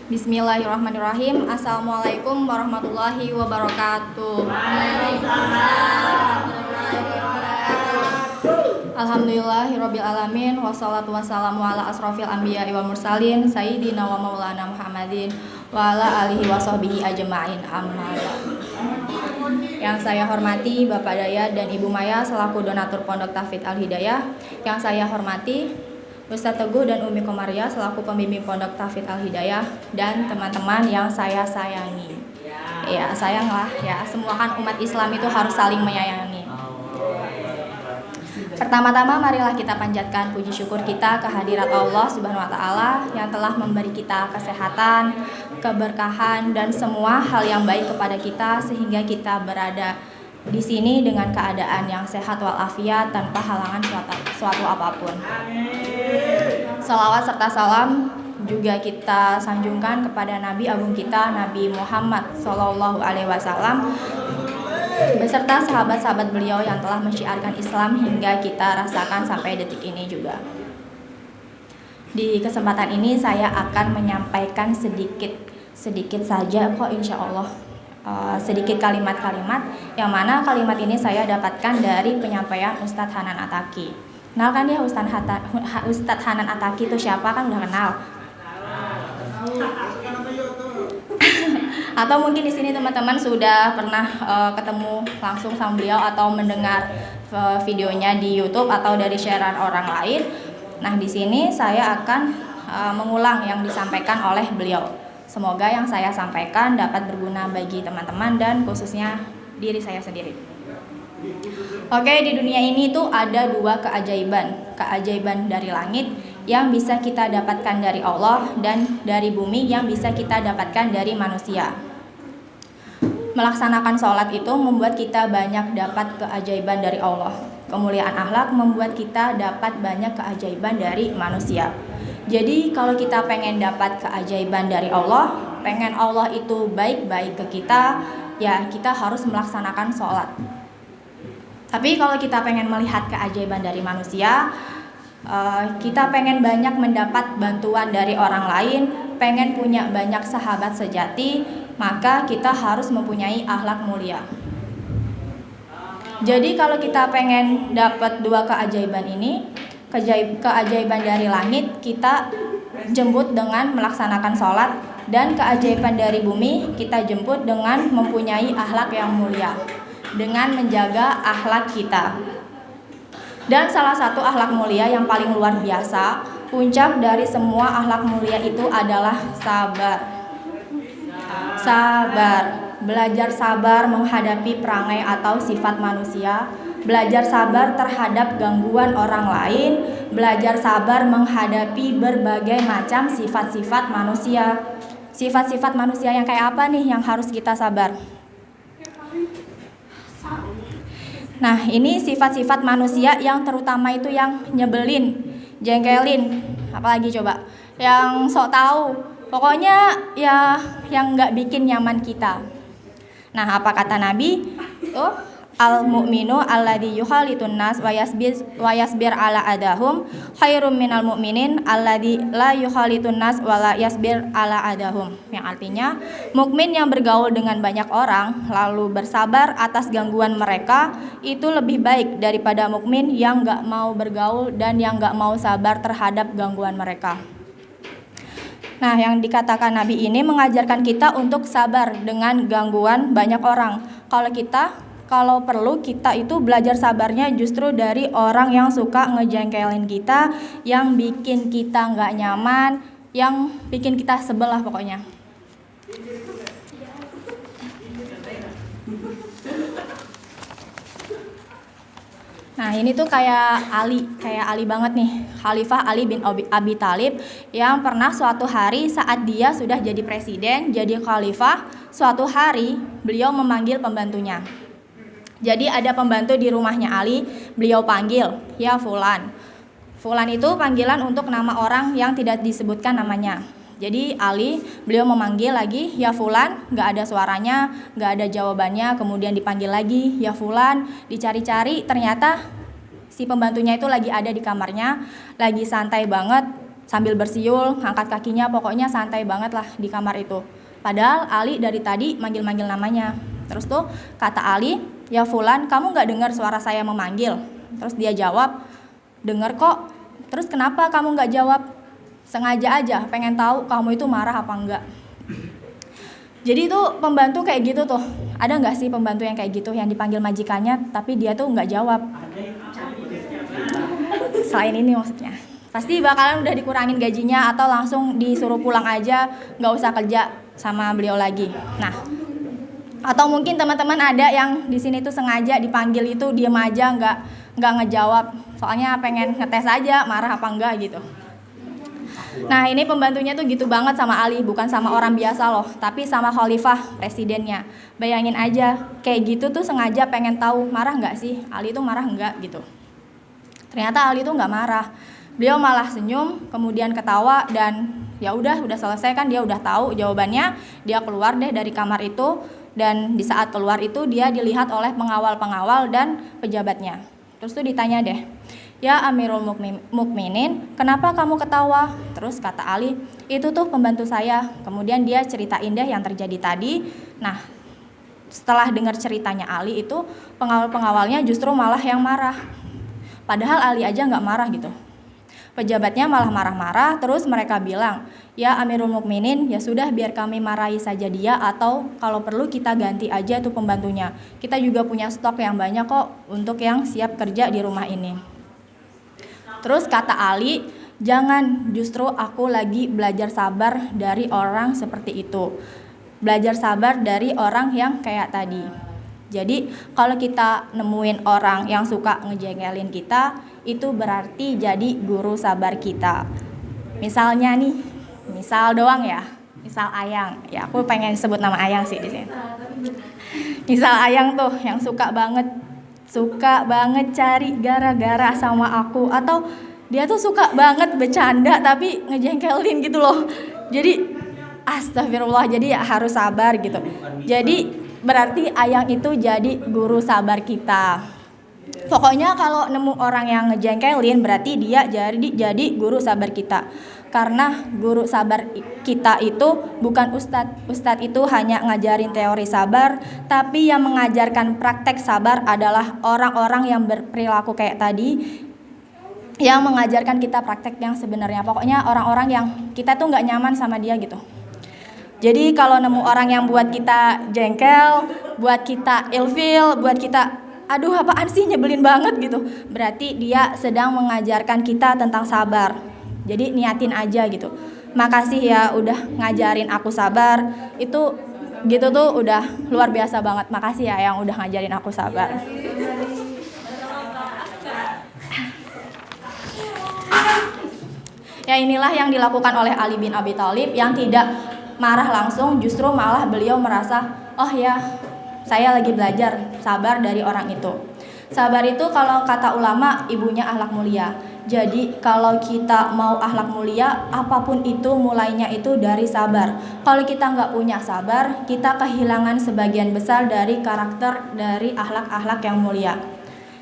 Bismillahirrahmanirrahim. Assalamualaikum warahmatullahi wabarakatuh. Alhamdulillahirabbil alamin wassalatu wassalamu ala asrofil anbiya'i wal mursalin sayyidina wa maulana Muhammadin wa ala alihi washabbihi ajma'in. Amma ba'du. Yang saya hormati Bapak Dayat dan Ibu Maya selaku donatur Pondok Tahfidz Al Hidayah. Yang saya hormati Ustadz Teguh dan Umi Komaria selaku pembimbing Pondok Tahfidz Al Hidayah, dan teman-teman yang saya sayangi. Ya, sayanglah ya, semua kan umat Islam itu harus saling menyayangi. Pertama-tama marilah kita panjatkan puji syukur kita kehadirat Allah Subhanahu wa taala yang telah memberi kita kesehatan, keberkahan dan semua hal yang baik kepada kita sehingga kita berada di sini dengan keadaan yang sehat walafiat tanpa halangan suatu apapun. Salawat serta salam juga kita sanjungkan kepada Nabi Agung kita, Nabi Muhammad SAW beserta sahabat-sahabat beliau yang telah mensyiarkan Islam hingga kita rasakan sampai detik ini juga. Di kesempatan ini saya akan menyampaikan sedikit saja kok insya Allah, sedikit kalimat-kalimat yang mana kalimat ini saya dapatkan dari penyampaian Ustadz Hanan Ataki. Kenal kan ya Ustadz Hanan Ataki itu siapa, kan udah kenal. Atau mungkin di sini teman-teman sudah pernah ketemu langsung sama beliau atau mendengar videonya di YouTube atau dari sharean orang lain. Nah, di sini saya akan mengulang yang disampaikan oleh beliau. Semoga yang saya sampaikan dapat berguna bagi teman-teman dan khususnya diri saya sendiri. Oke, di dunia ini tuh ada dua keajaiban dari langit yang bisa kita dapatkan dari Allah dan dari bumi yang bisa kita dapatkan dari manusia. Melaksanakan sholat itu membuat kita banyak dapat keajaiban dari Allah. Kemuliaan akhlak membuat kita dapat banyak keajaiban dari manusia. Jadi kalau kita pengen dapat keajaiban dari Allah, pengen Allah itu baik-baik ke kita, ya kita harus melaksanakan sholat. Tapi kalau kita pengen melihat keajaiban dari manusia, kita pengen banyak mendapat bantuan dari orang lain, pengen punya banyak sahabat sejati, maka kita harus mempunyai akhlak mulia. Jadi kalau kita pengen dapat dua keajaiban ini, keajaiban dari langit kita jemput dengan melaksanakan sholat, dan keajaiban dari bumi kita jemput dengan mempunyai akhlak yang mulia, dengan menjaga akhlak kita. Dan salah satu akhlak mulia yang paling luar biasa, puncak dari semua akhlak mulia itu adalah sabar. Belajar sabar menghadapi perangai atau sifat manusia, belajar sabar terhadap gangguan orang lain, belajar sabar menghadapi berbagai macam sifat-sifat manusia. Sifat-sifat manusia yang kayak apa nih yang harus kita sabar? Nah, ini sifat-sifat manusia yang terutama itu yang nyebelin, jengkelin, apalagi coba, yang sok tahu, pokoknya ya yang nggak bikin nyaman kita. Nah, apa kata Nabi? Tuh, al-mu'minu alladzi yukhalitun nas wa yasbir ala adahum khairum minal mu'minin alladzi la yukhalitun nas wa la yasbir ala adahum. Yang artinya, mukmin yang bergaul dengan banyak orang lalu bersabar atas gangguan mereka itu lebih baik daripada mukmin yang nggak mau bergaul dan yang nggak mau sabar terhadap gangguan mereka. Nah, yang dikatakan Nabi ini mengajarkan kita untuk sabar dengan gangguan banyak orang. Kalau perlu kita itu belajar sabarnya justru dari orang yang suka ngejengkelin kita, yang bikin kita nggak nyaman, yang bikin kita sebel lah pokoknya. Nah, ini tuh kayak Ali banget nih, Khalifah Ali bin Abi Thalib yang pernah suatu hari saat dia sudah jadi presiden, jadi khalifah, suatu hari beliau memanggil pembantunya. Jadi ada pembantu di rumahnya Ali, beliau panggil, ya Fulan. Fulan itu panggilan untuk nama orang yang tidak disebutkan namanya. Jadi beliau memanggil lagi, ya Fulan, gak ada suaranya, gak ada jawabannya, kemudian dipanggil lagi, ya Fulan, dicari-cari, ternyata si pembantunya itu lagi ada di kamarnya, lagi santai banget, sambil bersiul, ngangkat kakinya, pokoknya santai banget lah di kamar itu. Padahal Ali dari tadi manggil-manggil namanya. Terus tuh kata Ali, ya Fulan, kamu gak dengar suara saya memanggil? Terus dia jawab, dengar kok. Terus kenapa kamu gak jawab? Sengaja aja, pengen tahu kamu itu marah apa enggak. Jadi itu pembantu kayak gitu tuh. Ada gak sih pembantu yang kayak gitu, yang dipanggil majikannya tapi dia tuh gak jawab? Selain ini maksudnya. Pasti bakalan udah dikurangin gajinya atau langsung disuruh pulang aja, gak usah kerja sama beliau lagi. Nah, atau mungkin teman-teman ada yang di sini tuh sengaja dipanggil itu diem aja, nggak ngejawab, soalnya pengen ngetes aja marah apa enggak gitu. Nah, ini pembantunya tuh gitu banget sama Ali, bukan sama orang biasa loh, tapi sama khalifah presidennya. Bayangin aja, kayak gitu tuh sengaja pengen tahu marah nggak sih, Ali tuh marah nggak gitu. Ternyata Ali tuh nggak marah. Beliau malah senyum, kemudian ketawa, dan ya udah selesai kan, dia udah tahu jawabannya. Dia keluar deh dari kamar itu, dan di saat keluar itu dia dilihat oleh pengawal-pengawal dan pejabatnya. Terus tuh ditanya deh, ya Amirul Mukminin, kenapa kamu ketawa? Terus kata Ali, itu tuh pembantu saya. Kemudian dia ceritain deh yang terjadi tadi. Nah, setelah dengar ceritanya Ali itu, pengawal-pengawalnya justru malah yang marah. Padahal Ali aja nggak marah gitu. Pejabatnya malah marah-marah, terus mereka bilang, ya Amirul Mukminin, ya sudah biar kami marahi saja dia, atau kalau perlu kita ganti aja tuh pembantunya. Kita juga punya stok yang banyak kok untuk yang siap kerja di rumah ini. Terus kata Ali, jangan, justru aku lagi belajar sabar dari orang seperti itu. Belajar sabar dari orang yang kayak tadi. Jadi kalau kita nemuin orang yang suka ngejengkelin kita, itu berarti jadi guru sabar kita. Misalnya nih, misal doang ya, misal Ayang. Ya aku pengen sebut nama Ayang sih di sini. Misal Ayang tuh yang suka banget cari gara-gara sama aku, atau dia tuh suka banget bercanda tapi ngejengkelin gitu loh. Jadi astagfirullah, jadi harus sabar gitu. Jadi berarti Ayang itu jadi guru sabar kita. Pokoknya kalau nemu orang yang ngejengkelin, berarti dia jadi guru sabar kita. Karena guru sabar kita itu bukan ustadz. Ustadz itu hanya ngajarin teori sabar, tapi yang mengajarkan praktek sabar adalah orang-orang yang berperilaku kayak tadi, yang mengajarkan kita praktek yang sebenarnya. Pokoknya orang-orang yang kita tuh gak nyaman sama dia gitu. Jadi kalau nemu orang yang buat kita jengkel, buat kita ilfil, buat kita aduh apaan sih nyebelin banget gitu, berarti dia sedang mengajarkan kita tentang sabar. Jadi niatin aja gitu. Makasih ya udah ngajarin aku sabar. Itu gitu tuh udah luar biasa banget. Makasih ya yang udah ngajarin aku sabar. Ya inilah yang dilakukan oleh Ali bin Abi Thalib, yang tidak marah langsung, justru malah beliau merasa, oh ya saya lagi belajar sabar dari orang itu. Sabar itu kalau kata ulama ibunya akhlak mulia. Jadi kalau kita mau akhlak mulia, apapun itu mulainya itu dari sabar. Kalau kita nggak punya sabar, kita kehilangan sebagian besar dari karakter dari akhlak-akhlak yang mulia.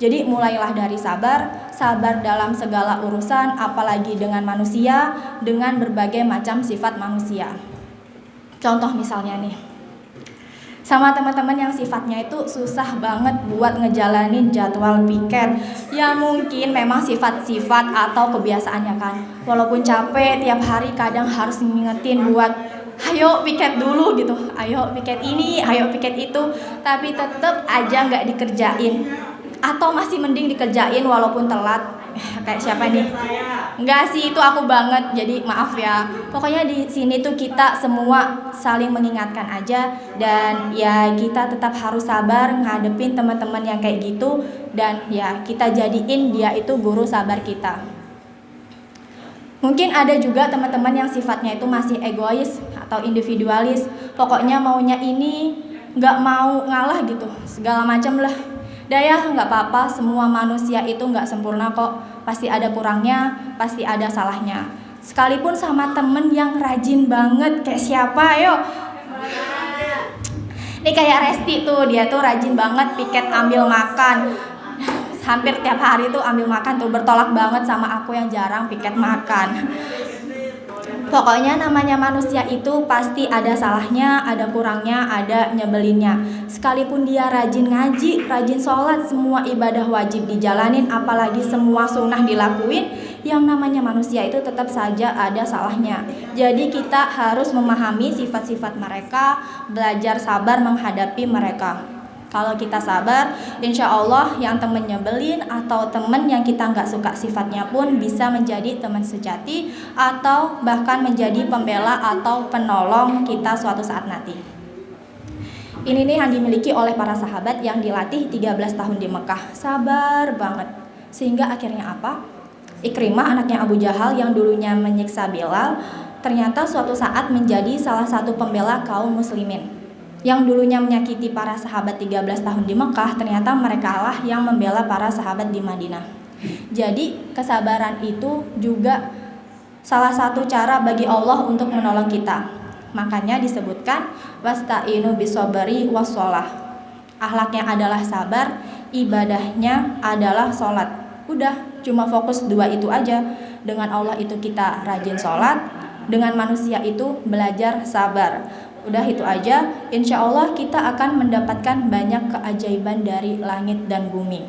Jadi mulailah dari sabar dalam segala urusan, apalagi dengan manusia, dengan berbagai macam sifat manusia. Contoh misalnya nih, sama teman-teman yang sifatnya itu susah banget buat ngejalanin jadwal piket. Ya mungkin memang sifat-sifat atau kebiasaannya kan, walaupun capek tiap hari kadang harus ngingetin buat ayo piket dulu gitu, ayo piket ini, ayo piket itu, tapi tetep aja nggak dikerjain. Atau masih mending dikerjain walaupun telat. Kayak siapa nih? Enggak sih, itu aku banget. Jadi maaf ya. Pokoknya di sini tuh kita semua saling mengingatkan aja, dan ya kita tetap harus sabar ngadepin teman-teman yang kayak gitu, dan ya kita jadiin dia itu guru sabar kita. Mungkin ada juga teman-teman yang sifatnya itu masih egois atau individualis. Pokoknya maunya ini, nggak mau ngalah gitu, segala macam lah. Daya nggak apa-apa, semua manusia itu nggak sempurna kok, pasti ada kurangnya, pasti ada salahnya. Sekalipun sama temen yang rajin banget, kayak siapa ayo? Ini kayak Resti tuh, dia tuh rajin banget piket ambil makan. Hampir tiap hari tuh ambil makan tuh, bertolak banget sama aku yang jarang piket makan. Pokoknya namanya manusia itu pasti ada salahnya, ada kurangnya, ada nyebelinnya. Sekalipun dia rajin ngaji, rajin sholat, semua ibadah wajib dijalanin, apalagi semua sunnah dilakuin, yang namanya manusia itu tetap saja ada salahnya. Jadi kita harus memahami sifat-sifat mereka, belajar sabar menghadapi mereka. Kalau kita sabar, insya Allah yang temen nyebelin atau temen yang kita nggak suka sifatnya pun bisa menjadi teman sejati atau bahkan menjadi pembela atau penolong kita suatu saat nanti. Ini nih yang dimiliki oleh para sahabat yang dilatih 13 tahun di Mekah. Sabar banget. Sehingga akhirnya apa? Ikrimah anaknya Abu Jahal yang dulunya menyiksa Bilal, ternyata suatu saat menjadi salah satu pembela kaum muslimin. Yang dulunya menyakiti para sahabat 13 tahun di Mekah, ternyata mereka lah yang membela para sahabat di Madinah. Jadi kesabaran itu juga salah satu cara bagi Allah untuk menolong kita. Makanya disebutkan wasta'inu bisobari wassalah. Akhlaknya adalah sabar, ibadahnya adalah sholat. Udah, cuma fokus dua itu aja. Dengan Allah itu kita rajin sholat, dengan manusia itu belajar sabar. Udah itu aja, insya Allah kita akan mendapatkan banyak keajaiban dari langit dan bumi.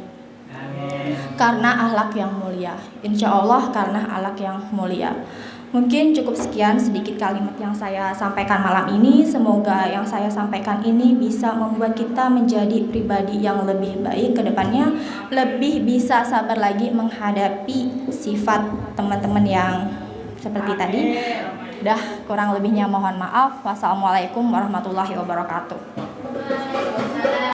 Karena akhlak yang mulia, insya Allah karena akhlak yang mulia. Mungkin cukup sekian sedikit kalimat yang saya sampaikan malam ini. Semoga yang saya sampaikan ini bisa membuat kita menjadi pribadi yang lebih baik ke depannya, lebih bisa sabar lagi menghadapi sifat teman-teman yang seperti tadi. Dah kurang lebihnya mohon maaf. Wassalamualaikum warahmatullahi wabarakatuh.